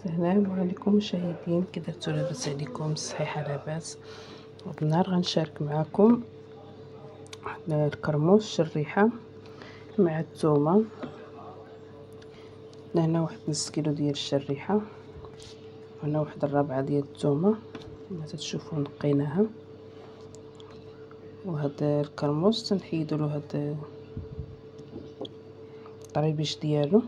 السلام عليكم مشاهدين، كي درتو؟ لاباس عليكم؟ صحيحه لاباس. هاد النهار غنشارك معكم الكرموس الشريحه مع الثومه. هنا واحد نص كيلو ديال الشريحه، وهنا واحد الربعه ديال الثومه كما تشوفوا نقيناها. وهاد الكرموس تنحيدوا له هاد الطريبيش ديالو،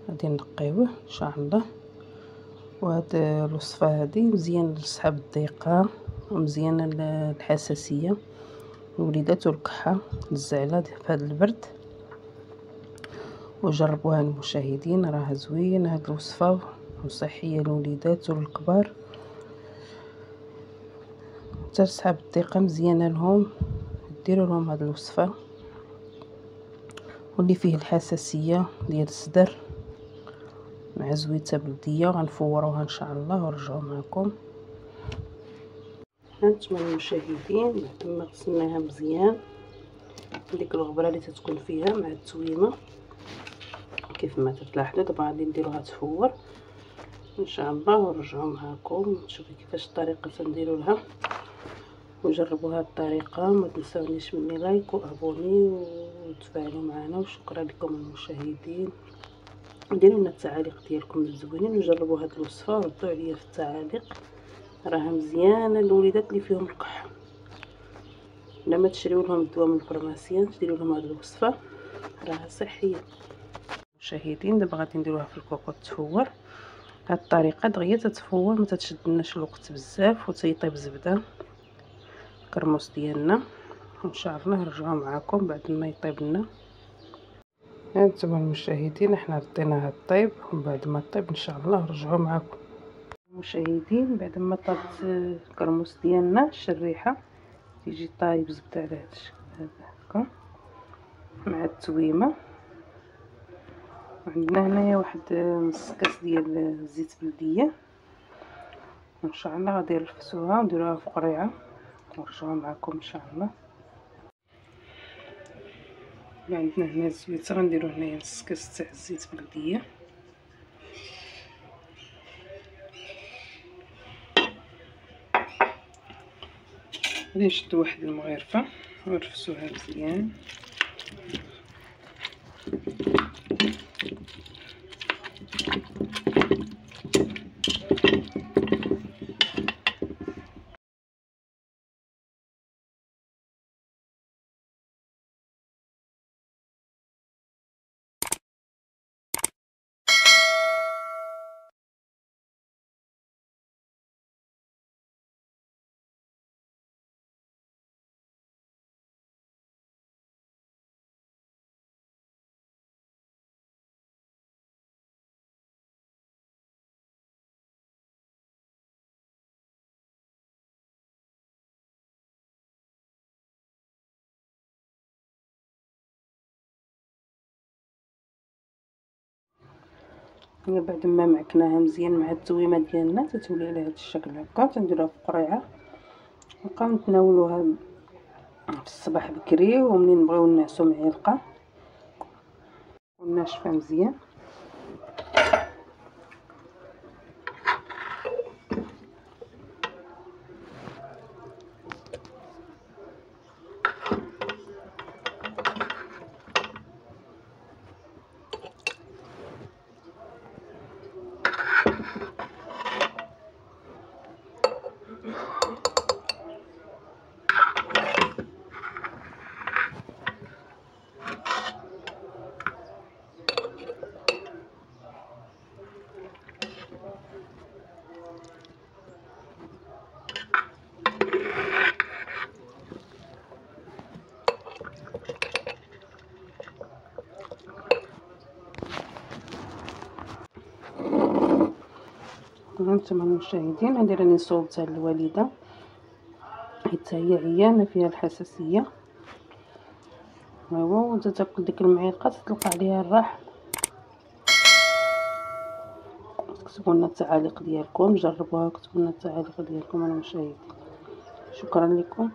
غادي نقيوه ان شاء الله. وهاد الوصفه هادي مزيان لصحاب الضيقه ومزيانه للحساسيه الوليدات والكحه الزعله في هذا البرد. وجربوها المشاهدين، راها زوين هاد الوصفه وصحيه للوليدات والكبار، حتى صحاب الضيقه مزيانه لهم. ديروا لهم هاد الوصفه. واللي فيه الحساسيه ديال الصدر مع زويته بلديه غنفوروها ان شاء الله ونرجعوا معكم. هانتوما المشاهدين، بعد ما غسلناها مزيان ديك الغبره اللي تتكون فيها مع التويمه كيف ما تلاحظوا، دابا غادي نديروها تفور ان شاء الله ونرجعوا معكم نشوفوا كيفاش الطريقه تنديروا لها. وجربوا هذه الطريقه، ما تنساونيش مني لايك وابوني وتفاعلوا معنا. وشكرا لكم المشاهدين، ديروا لنا التعاليق ديالكم الزوينين وجربوا هذه الوصفه وردوا عليا في التعاليق. راها مزيانه للوليدات اللي فيهم الكح. لما تشريو لهم الدواء من الفرماسيان ديروا لهم هذه الوصفه، راها صحيه. مشاهدين دابا غادي نديروها في الكوكوط تفور. هاد الطريقه دغيا تتفور، ما تشدناش الوقت بزاف وتيطيب زبده الكرموس ديالنا. ان شاء الله نرجعوا معكم بعد ما يطيب لنا. هانتوما المشاهدين، احنا رديناها الطيب، وبعد ما طيب ان شاء الله نرجعوا معكم. المشاهدين بعد ما طابت الكرموس ديالنا الشريحه تيجي طايب زبده على هذا الشكل هكا مع التويمه. وعندنا هنايا واحد نص كاس ديال زيت بلديه، ان شاء الله غادي نرفسوها ونديروها في قريعه ونرجعوا معكم ان شاء الله. عندنا هنا الزويته، غنديرو هنايا نص كاس تاع الزيت بلديه. غادي نشدو واحد المغرفه ونرفسوها مزيان. بعد ما معكناها مزيان مع التويمه ديالنا تتولي على هذا الشكل هكا. تنديروها في قريعه، نبقاو نتناولوها في الصباح بكري ومنين نبغيو نعسو معلقه وناشفه مزيان. هانتوما المشاهدين، هادي راني صوبتها للوالده حيت هي عيانه فيها الحساسيه. ايوا وتاكل ديك المعلقه تطلق عليها الراح. كتبوا لنا التعاليق ديالكم، جربوها كتبوا لنا التعاليق ديالكم المشاهدين. شكرا لكم.